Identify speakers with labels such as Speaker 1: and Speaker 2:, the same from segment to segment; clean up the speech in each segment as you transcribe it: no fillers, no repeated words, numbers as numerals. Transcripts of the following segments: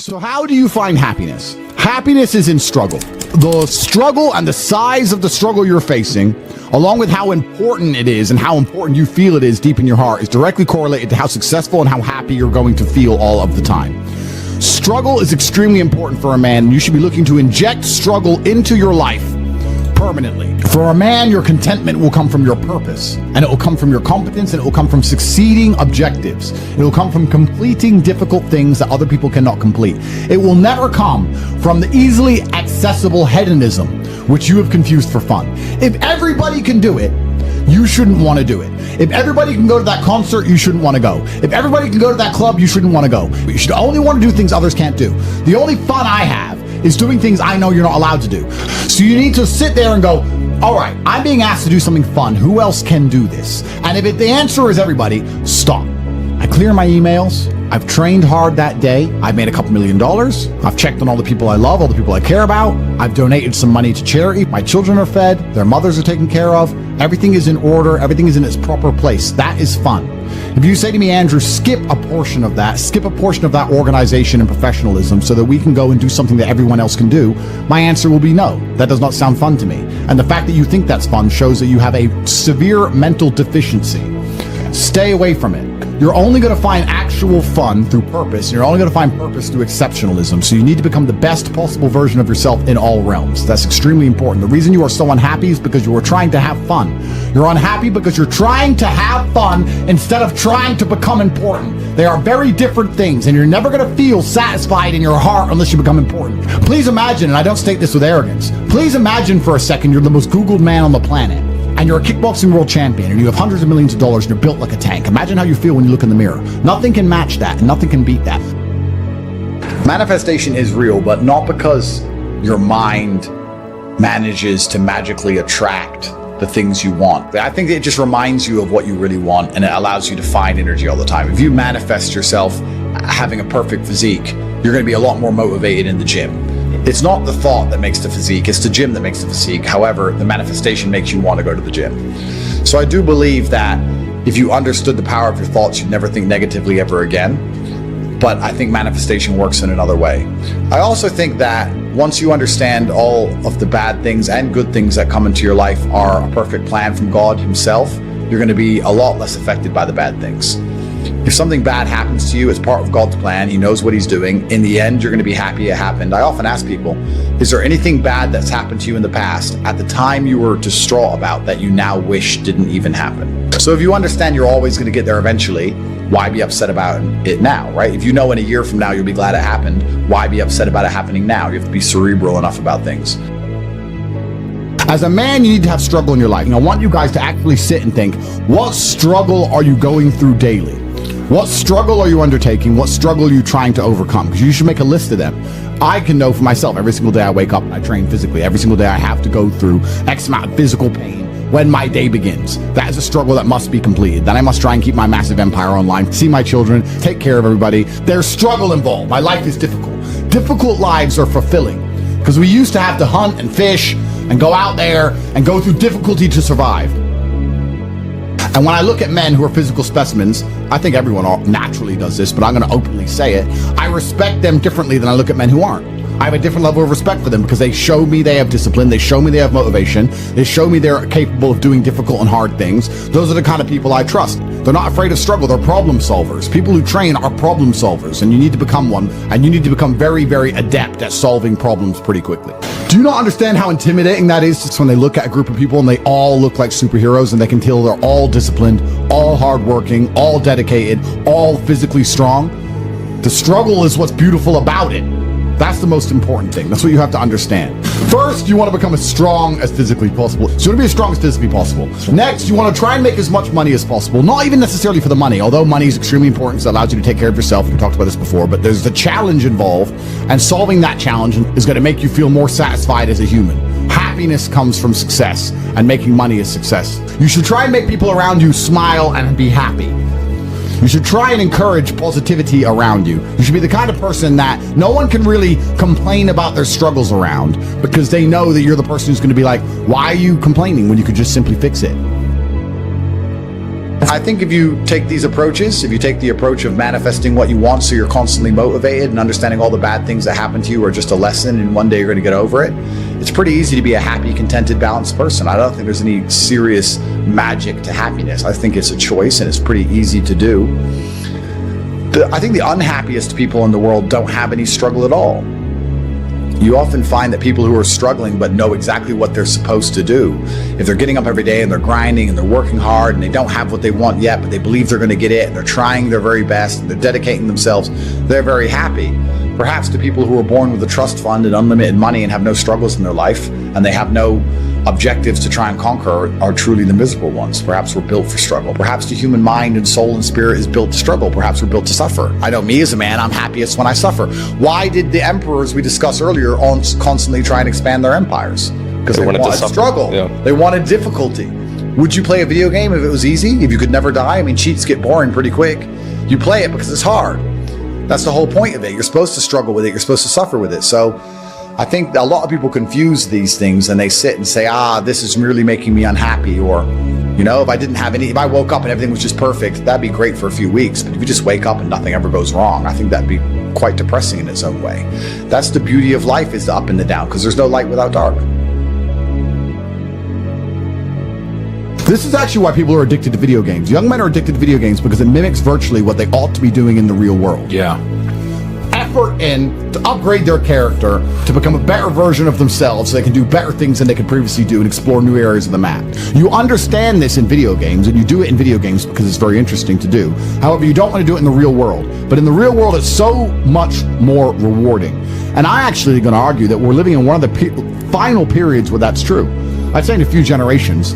Speaker 1: So how do you find happiness? Happiness is in struggle. The struggle and the size of the struggle you're facing, along with how important it is and how important you feel it is deep in your heart, is directly correlated to how successful and how happy you're going to feel all of the time. Struggle is extremely important for a man, and you should be looking to inject struggle into your life permanently. For a man, your contentment will come from your purpose, and it will come from your competence, and it will come from succeeding objectives. It will come from completing difficult things that other people cannot complete. It will never come from the easily accessible hedonism, which you have confused for fun. If everybody can do it, you shouldn't want to do it. If everybody can go to that concert, you shouldn't want to go. If everybody can go to that club, you shouldn't want to go. You should only want to do things others can't do. The only fun I have is doing things I know you're not allowed to do. So you need to sit there and go, all right, I'm being asked to do something fun. Who else can do this? And if the answer is everybody, stop. I clear my emails. I've trained hard that day. I've made a couple $1 million. I've checked on all the people I love, all the people I care about. I've donated some money to charity. My children are fed. Their mothers are taken care of. Everything is in order. Everything is in its proper place. That is fun. If you say to me, Andrew, skip a portion of that organization and professionalism so that we can go and do something that everyone else can do, my answer will be no. That does not sound fun to me. And the fact that you think that's fun shows that you have a severe mental deficiency. Stay away from it. You're only going to find actual fun through purpose, and you're only going to find purpose through exceptionalism. So you need to become the best possible version of yourself in all realms. That's extremely important. The reason you are so unhappy is because you are trying to have fun. You're unhappy because you're trying to have fun instead of trying to become important. They are very different things, and you're never going to feel satisfied in your heart unless you become important. Please imagine, and I don't state this with arrogance, please imagine for a second you're the most Googled man on the planet. And you're a kickboxing world champion, and you have hundreds of millions of dollars, and you're built like a tank. Imagine how you feel when you look in the mirror. Nothing can match that, and nothing can beat that. Manifestation is real, but not because your mind manages to magically attract the things you want. I think it just reminds you of what you really want, and it allows you to find energy all the time. If you manifest yourself having a perfect physique, you're going to be a lot more motivated in the gym. It's not the thought that makes the physique, it's the gym that makes the physique. However, the manifestation makes you want to go to the gym. So I do believe that if you understood the power of your thoughts, you'd never think negatively ever again. But I think manifestation works in another way. I also think that once you understand all of the bad things and good things that come into your life are a perfect plan from God himself, you're going to be a lot less affected by the bad things. If something bad happens to you, it's part of God's plan. He knows what he's doing. In the end, you're going to be happy it happened. I often ask people, is there anything bad that's happened to you in the past at the time you were distraught about that you now wish didn't even happen? So if you understand you're always going to get there eventually, why be upset about it now, right? If you know in a year from now you'll be glad it happened, why be upset about it happening now? You have to be cerebral enough about things. As a man, you need to have struggle in your life. And I want you guys to actually sit and think, what struggle are you going through daily? What struggle are you undertaking? What struggle are you trying to overcome? Because you should make a list of them. I can know for myself, every single day I wake up and I train physically. Every single day I have to go through X amount of physical pain when my day begins. That is a struggle that must be completed. Then I must try and keep my massive empire online, see my children, take care of everybody. There's struggle involved. My life is difficult. Difficult lives are fulfilling because we used to have to hunt and fish and go out there and go through difficulty to survive. And when I look at men who are physical specimens, I think everyone naturally does this, but I'm going to openly say it. I respect them differently than I look at men who aren't. I have a different level of respect for them because they show me they have discipline. They show me they have motivation. They show me they're capable of doing difficult and hard things. Those are the kind of people I trust. They're not afraid of struggle. They're problem solvers. People who train are problem solvers, and you need to become one, and you need to become very, very adept at solving problems pretty quickly. Do you not understand how intimidating that is just when they look at a group of people and they all look like superheroes and they can tell they're all disciplined, all hardworking, all dedicated, all physically strong? The struggle is what's beautiful about it. That's the most important thing. That's what you have to understand. First, you want to become as strong as physically possible. So you want to be as strong as physically possible. Next, you want to try and make as much money as possible. Not even necessarily for the money, although money is extremely important because it allows you to take care of yourself. We talked about this before, but there's the challenge involved, and solving that challenge is going to make you feel more satisfied as a human. Happiness comes from success, and making money is success. You should try and make people around you smile and be happy. You should try and encourage positivity around you. You should be the kind of person that no one can really complain about their struggles around because they know that you're the person who's going to be like, why are you complaining when you could just simply fix it? I think if you take these approaches, if you take the approach of manifesting what you want so you're constantly motivated and understanding all the bad things that happen to you are just a lesson and one day you're going to get over it, it's pretty easy to be a happy, contented, balanced person. I don't think there's any serious magic to happiness. I think it's a choice and it's pretty easy to do. I think the unhappiest people in the world don't have any struggle at all. You often find that people who are struggling but know exactly what they're supposed to do, if they're getting up every day and they're grinding and they're working hard and they don't have what they want yet, but they believe they're going to get it and they're trying their very best and they're dedicating themselves, they're very happy. Perhaps to people who are born with a trust fund and unlimited money and have no struggles in their life and they have no objectives to try and conquer are truly the miserable ones. Perhaps we're built for struggle. Perhaps the human mind and soul and spirit is built to struggle. Perhaps we're built to suffer. I know me as a man, I'm happiest when I suffer. Why did the emperors we discussed earlier constantly try and expand their empires? Because they wanted to struggle. Yeah. They wanted difficulty. Would you play a video game if it was easy? If you could never die? I mean, cheats get boring pretty quick. You play it because it's hard. That's the whole point of it. You're supposed to struggle with it. You're supposed to suffer with it. So I think a lot of people confuse these things and they sit and say, this is merely making me unhappy. Or, if I woke up and everything was just perfect, that'd be great for a few weeks. But if you just wake up and nothing ever goes wrong, I think that'd be quite depressing in its own way. That's the beauty of life, is the up and the down, because there's no light without dark. This is actually why people are addicted to video games. Young men are addicted to video games because it mimics virtually what they ought to be doing in the real world.
Speaker 2: Yeah.
Speaker 1: Effort in to upgrade their character, to become a better version of themselves so they can do better things than they could previously do and explore new areas of the map. You understand this in video games, and you do it in video games because it's very interesting to do. However, you don't want to do it in the real world. But in the real world, it's so much more rewarding. And I actually going to argue that we're living in one of the final periods where that's true. I'd say in a few generations,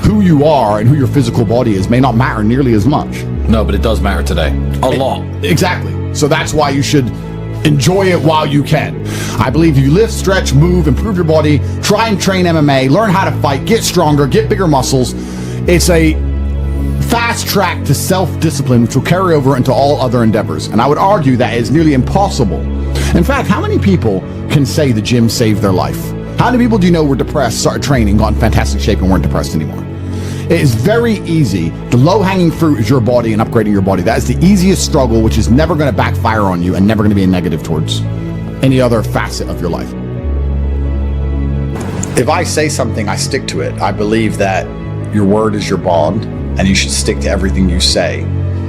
Speaker 1: who you are and who your physical body is may not matter nearly as much.
Speaker 2: No, but it does matter today. A lot.
Speaker 1: Exactly. So that's why you should enjoy it while you can. I believe you lift, stretch, move, improve your body, try and train MMA, learn how to fight, get stronger, get bigger muscles. It's a fast track to self-discipline, which will carry over into all other endeavors. And I would argue that is nearly impossible. In fact, how many people can say the gym saved their life? How many people do you know were depressed, started training, got in fantastic shape, and weren't depressed anymore? It is very easy. The low-hanging fruit is your body and upgrading your body. That is the easiest struggle, which is never going to backfire on you and never going to be a negative towards any other facet of your life. If I say something, I stick to it. I believe that your word is your bond, and you should stick to everything you say.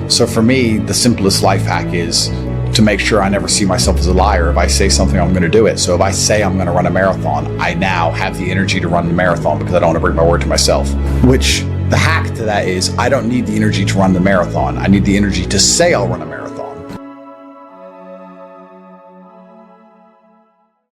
Speaker 1: So for me, the simplest life hack is to make sure I never see myself as a liar. If I say something, I'm going to do it. So if I say I'm going to run a marathon, I now have the energy to run the marathon because I don't want to break my word to myself. Which the hack to that is I don't need the energy to run the marathon. I need the energy to say I'll run a marathon.